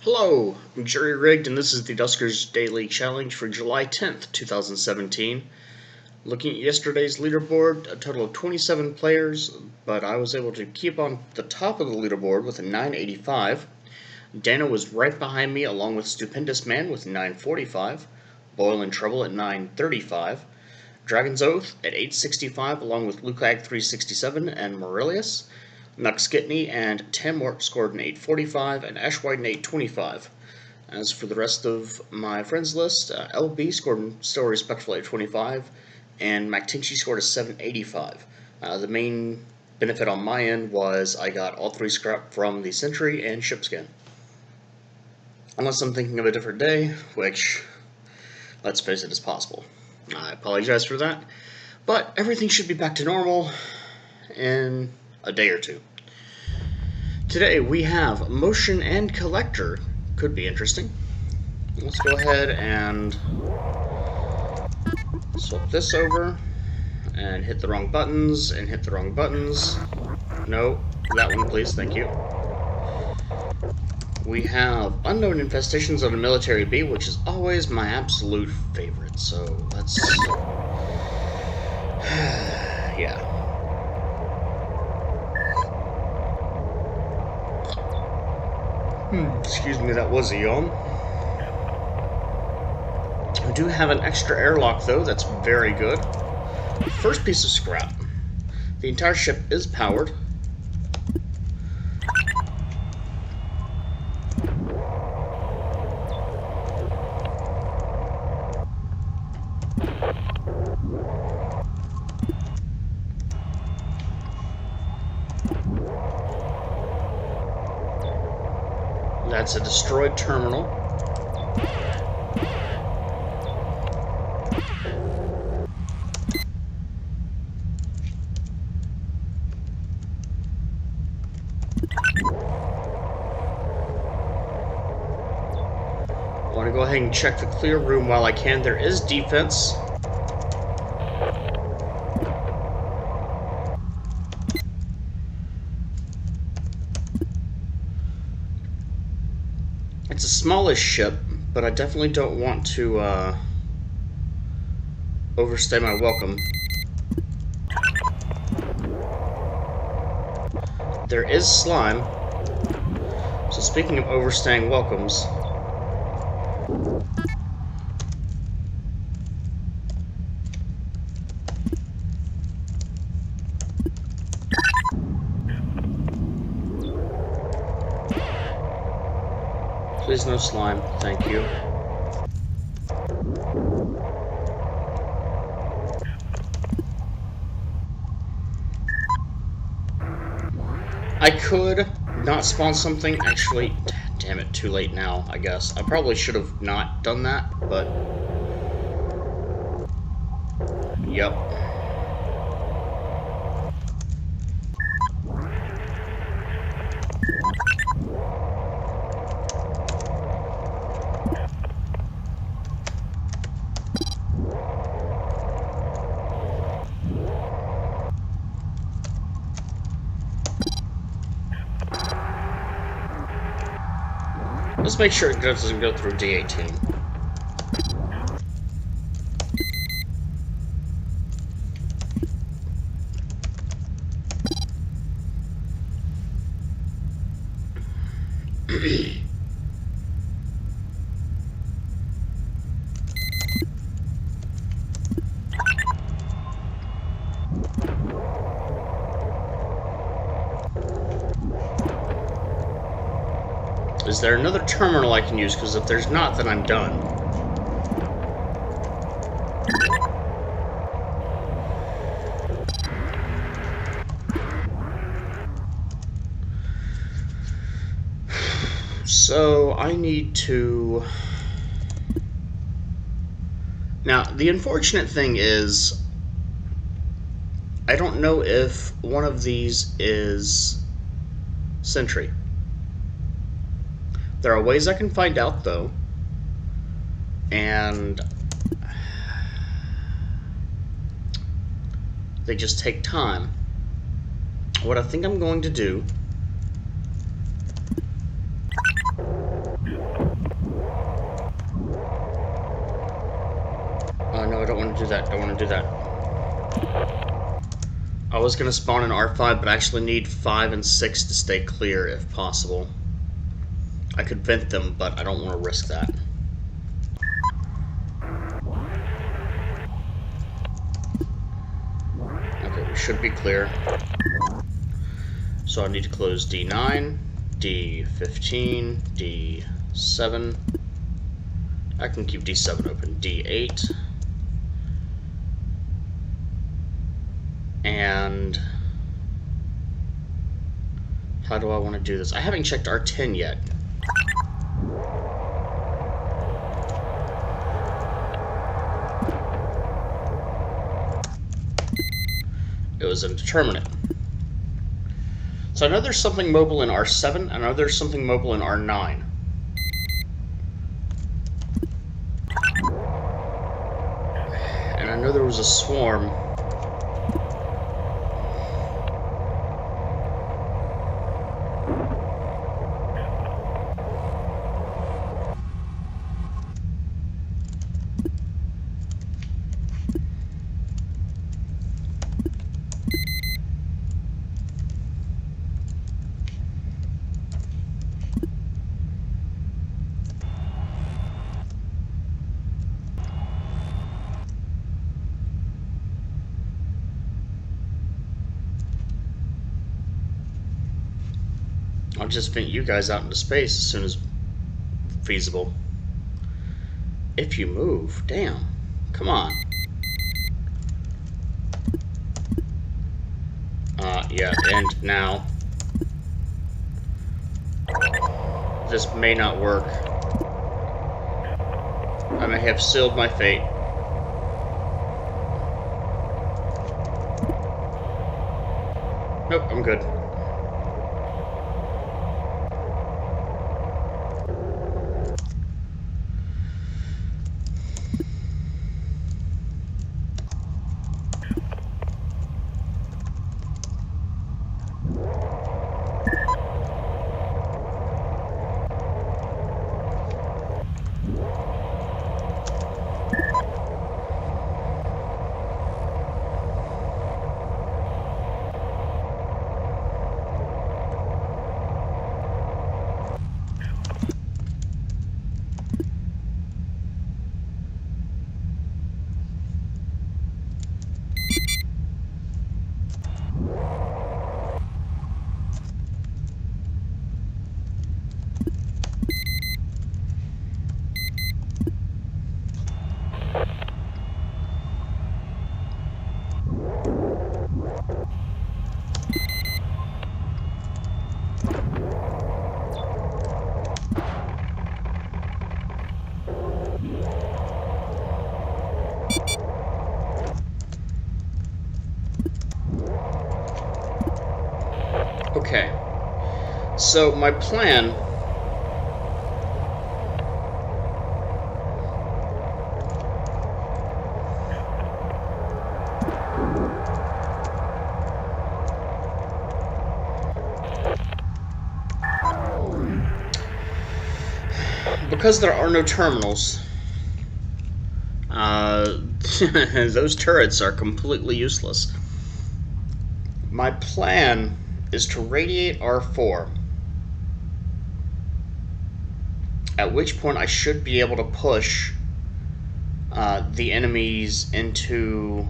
Hello, I'm Jerry Rigged, and this is the Duskers Daily Challenge for July 10th, 2017. Looking at yesterday's leaderboard, a total of 27 players, but I was able to keep on the top of the leaderboard with a 985. Dana was right behind me, along with Stupendous Man with 945, Boil and Trouble at 935, Dragon's Oath at 865, along with Lucag 367 and Morelius. Nuxkitney and Tamwart scored an 845, and Ashwhite an 825. As for the rest of my friends list, LB scored still respectful 825, and MacTinchy scored a 785. The main benefit on my end was I got all 3 scrap from the Sentry and Shipskin. Unless I'm thinking of a different day, which, let's face it, is possible. I apologize for that, but everything should be back to normal in a day or two. Today we have Motion and Collector. Could be interesting. Let's go ahead and swap this over and hit the wrong buttons and hit the wrong buttons. No, that one please, thank you. We have Unknown Infestations on a Military Bee, which is always my absolute favorite, so let's... yeah. Excuse me, that was a yawn. We do have an extra airlock, though, that's very good. First piece of scrap. The entire ship is powered. That's a destroyed terminal. I want to go ahead and check the clear room while I can. There is defense. It's a smallish ship, but I definitely don't want to overstay my welcome. There is slime. So speaking of overstaying welcomes, please no slime, thank you. I could not spawn something, actually, damn it, too late now, I guess. I probably should have not done that, but... yep. Let's make sure it doesn't go through D18. Is there another terminal I can use? Because if there's not, then I'm done. So I need to... Now, the unfortunate thing is, I don't know if one of these is Sentry. There are ways I can find out, though, and they just take time. What I think I'm going to do want to do that. Don't want to do that. I was going to spawn an R5, but I actually need 5 and 6 to stay clear if possible. I could vent them, but I don't want to risk that. Okay, we should be clear. So I need to close D9, D15, D7. I can keep D7 open. D8. And how do I want to do this? I haven't checked R10 yet. It was indeterminate. So I know there's something mobile in R7, and I know there's something mobile in R9. And I know there was a swarm. I'll just vent you guys out into space as soon as feasible. If you move, damn. Come on. Yeah, end now. This may not work. I may have sealed my fate. Nope, I'm good. Okay, so my plan because there are no terminals, those turrets are completely useless. My plan is to radiate R4, at which point I should be able to push the enemies into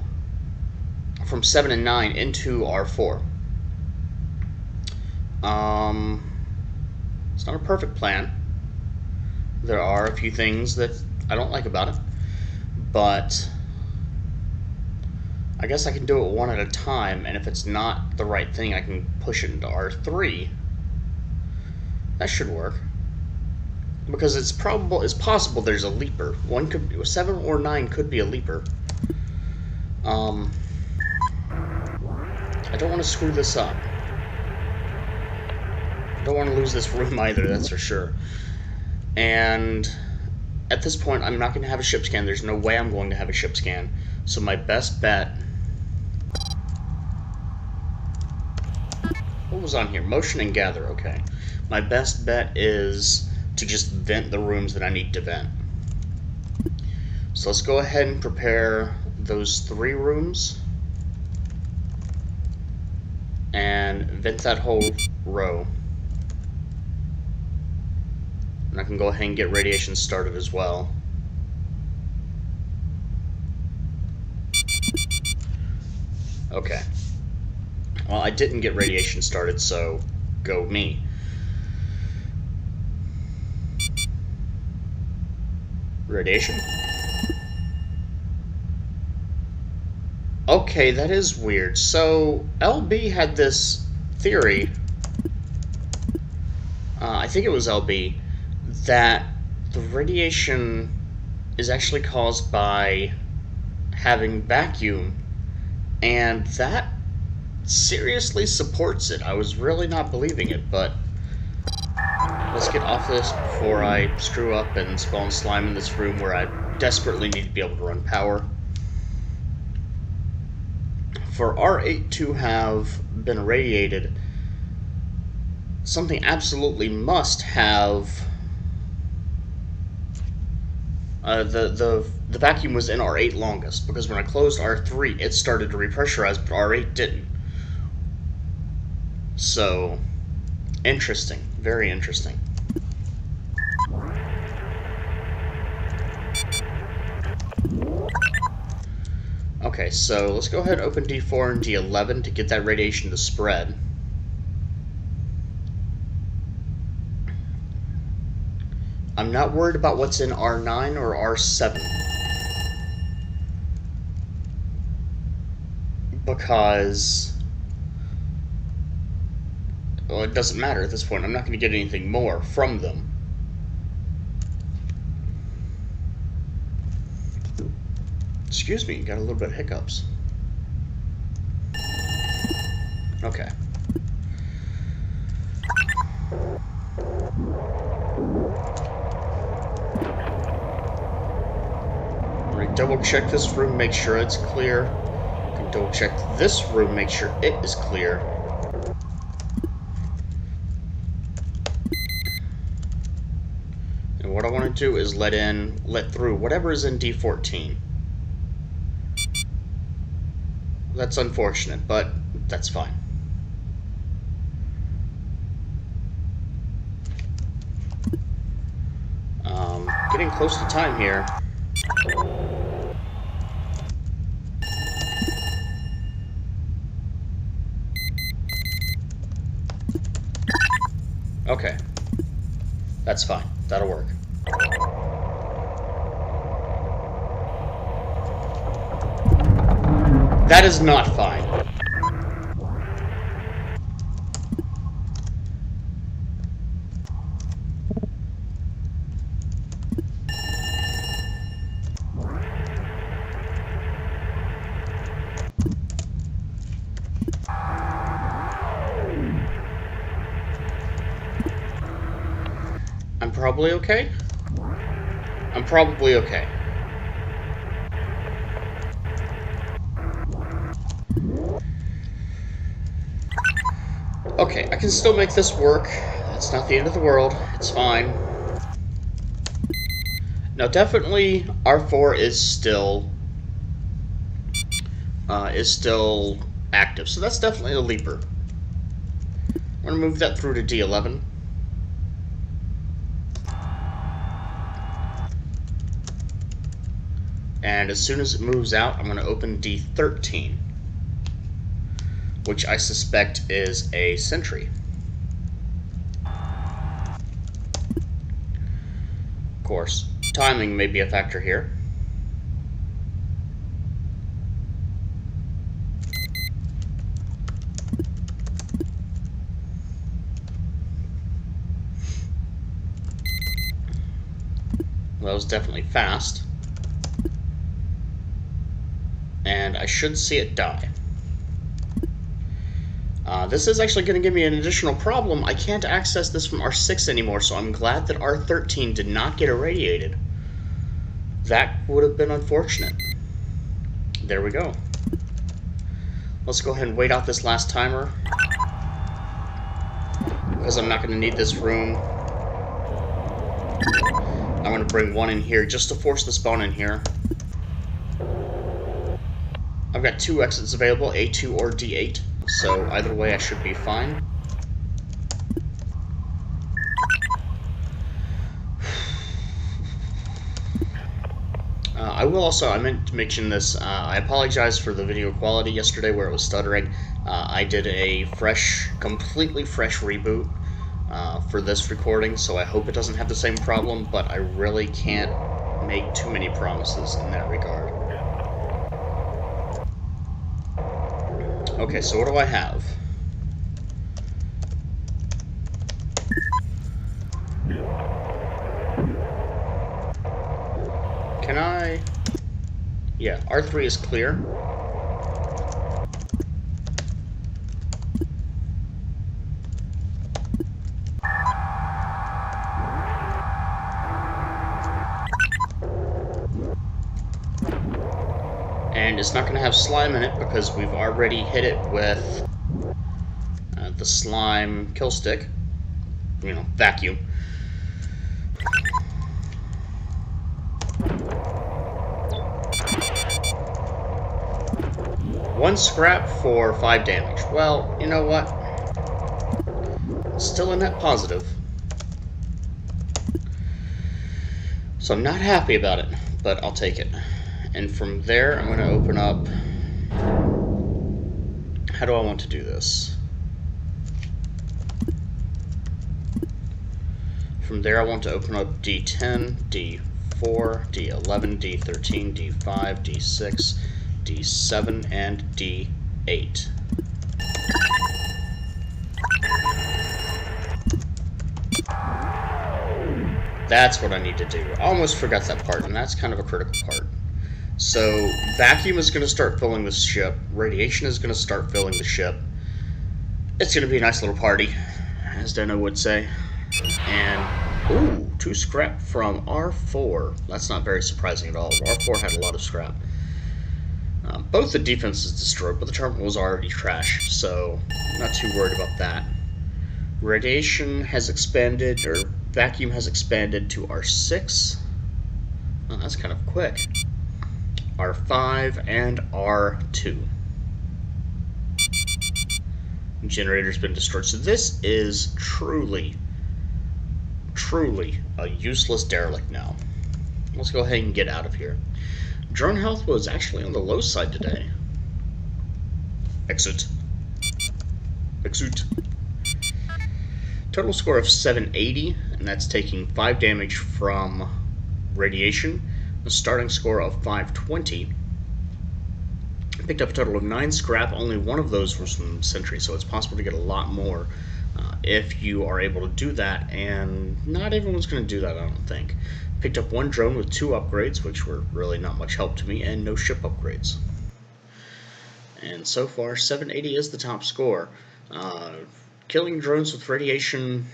from 7 and 9 into R4. It's not a perfect plan. There are a few things that I don't like about it, but I guess I can do it one at a time, and if it's not the right thing, I can push it into R3. That should work. Because it's possible there's a leaper. 7 or 9 could be a leaper. I don't want to screw this up. I don't want to lose this room either, that's for sure. And at this point, I'm not going to have a ship scan. There's no way I'm going to have a ship scan. So my best bet... What was on here? Motion and gather, okay. My best bet is to just vent the rooms that I need to vent. So let's go ahead and prepare those 3 rooms and vent that whole row. And I can go ahead and get radiation started as well. Okay. Well, I didn't get radiation started, so go me. Radiation. Okay, that is weird. So, LB had this theory, I think it was LB, that the radiation is actually caused by having vacuum, and that seriously supports it. I was really not believing it, but let's get off this before I screw up and spawn slime in this room where I desperately need to be able to run power. For R8 to have been irradiated, something absolutely must have... the vacuum was in R8 longest, because when I closed R3, it started to repressurize, but R8 didn't. So, interesting. Very interesting. Okay, so let's go ahead and open D4 and D11 to get that radiation to spread. I'm not worried about what's in R9 or R7. Because... well, it doesn't matter at this point. I'm not going to get anything more from them. Excuse me, got a little bit of hiccups. Okay. I'm going to double check this room, make sure it's clear. I'm going to double check this room, make sure it is clear. And what I want to do is let through whatever is in D14. That's unfortunate, but that's fine. Getting close to time here. Okay. That's fine. That'll work. That is not fine. I'm probably okay. I'm probably okay. Okay, I can still make this work. It's not the end of the world. It's fine. Now, definitely, R4 is still active, so that's definitely a leaper. I'm gonna move that through to D11. And as soon as it moves out, I'm gonna open D13. Which I suspect is a sentry. Of course, timing may be a factor here. Well, that was definitely fast. And I should see it die. This is actually going to give me an additional problem. I can't access this from R6 anymore, so I'm glad that R13 did not get irradiated. That would have been unfortunate. There we go. Let's go ahead and wait out this last timer, because I'm not going to need this room. I'm going to bring one in here just to force the spawn in here. got 2 exits available, A2 or D8, so either way I should be fine. I meant to mention this, I apologize for the video quality yesterday where it was stuttering. I did a completely fresh reboot for this recording, so I hope it doesn't have the same problem, but I really can't make too many promises in that regard. Okay, so what do I have? Can I... Yeah, R3 is clear. And it's not going to have slime in it because we've already hit it with the slime kill stick. You know, vacuum. One scrap for 5 damage. Well, you know what? Still a net positive. So I'm not happy about it, but I'll take it. And from there, I'm going to open up... How do I want to do this? From there, I want to open up D10, D4, D11, D13, D5, D6, D7, and D8. That's what I need to do. I almost forgot that part, and that's kind of a critical part. So, vacuum is going to start filling the ship. Radiation is going to start filling the ship. It's going to be a nice little party, as Deno would say. And, ooh, 2 scrap from R4. That's not very surprising at all. R4 had a lot of scrap. Both the defense is destroyed, but the terminal was already trashed, so not too worried about that. Radiation has expanded, or vacuum has expanded to R6. Oh, that's kind of quick. R5 and R2. Generator's been destroyed. So this is truly a useless derelict now. Let's go ahead and get out of here. Drone health was actually on the low side today. Exit. Exit. Total score of 780, and that's taking 5 damage from radiation. A starting score of 520. Picked up a total of 9 scrap. Only one of those was from Sentry, so it's possible to get a lot more if you are able to do that, and not everyone's going to do that, I don't think. Picked up 1 drone with 2 upgrades, which were really not much help to me, and no ship upgrades. And so far, 780 is the top score. Killing drones with radiation...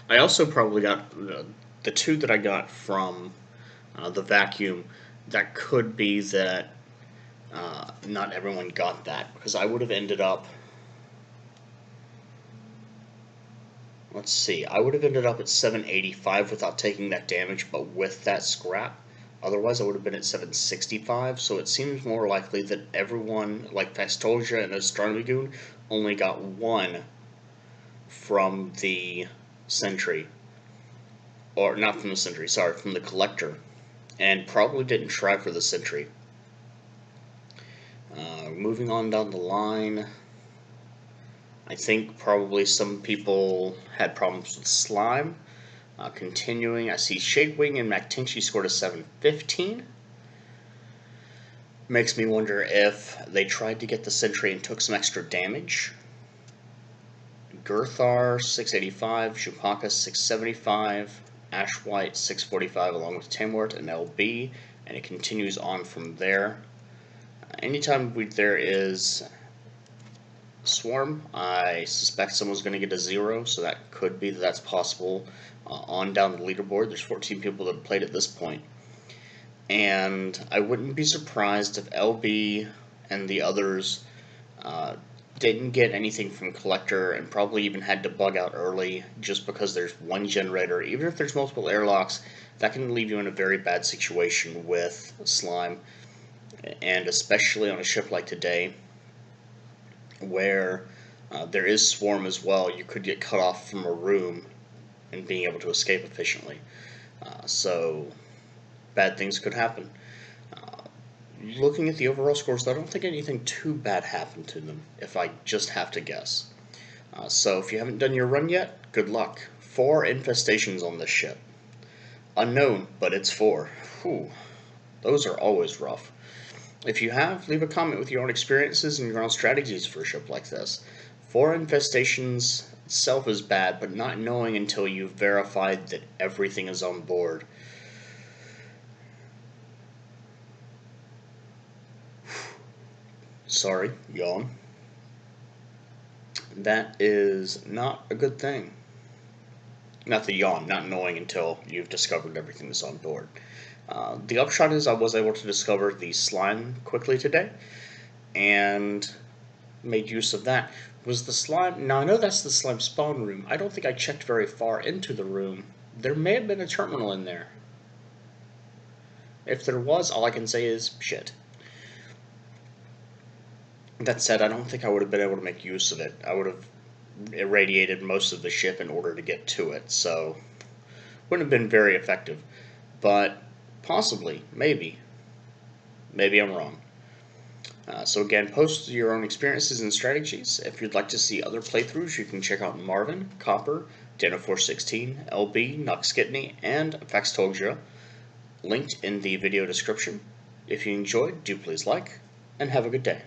I also probably got the 2 that I got from the vacuum. That could be that not everyone got that, because I would have ended up... Let's see, I would have ended up at 785 without taking that damage, but with that scrap. Otherwise, I would have been at 765, so it seems more likely that everyone, like Fastolja and Astronomy Goon, only got 1 from the Sentry. Or, not from the Sentry, sorry, from the Collector. And probably didn't try for the Sentry. Moving on down the line, I think probably some people had problems with slime. Continuing, I see Shadewing and MacTinchi scored a 715. Makes me wonder if they tried to get the Sentry and took some extra damage. Girthar 685, Chupaka 675, Ashwhite 645 along with Tamwort and LB, and it continues on from there. Anytime there is Swarm, I suspect someone's going to get a 0, so that could be that's possible on down the leaderboard. There's 14 people that have played at this point. And I wouldn't be surprised if LB and the others didn't get anything from Collector and probably even had to bug out early just because there's 1 generator. Even if there's multiple airlocks, that can leave you in a very bad situation with slime. and especially on a ship like today, where there is swarm as well, you could get cut off from a room and being able to escape efficiently. So bad things could happen. Looking at the overall scores, I don't think anything too bad happened to them, if I just have to guess. So if you haven't done your run yet, good luck. 4 infestations on this ship. Unknown, but it's 4. Whew, those are always rough. If you have, leave a comment with your own experiences and your own strategies for a ship like this. 4 infestations itself is bad, but not knowing until you've verified that everything is on board. Sorry, yawn. That is not a good thing. Not the yawn, not knowing until you've discovered everything that's on board. The upshot is I was able to discover the slime quickly today, and made use of that. Was the slime... Now, I know that's the slime spawn room. I don't think I checked very far into the room. There may have been a terminal in there. If there was, all I can say is shit. That said, I don't think I would have been able to make use of it. I would have irradiated most of the ship in order to get to it, so wouldn't have been very effective. But possibly, maybe I'm wrong. So again, post your own experiences and strategies. If you'd like to see other playthroughs, you can check out Marvin, Copper, Dana416, LB, Nuxkitney, and Faxtolja, linked in the video description. If you enjoyed, do please like, and have a good day.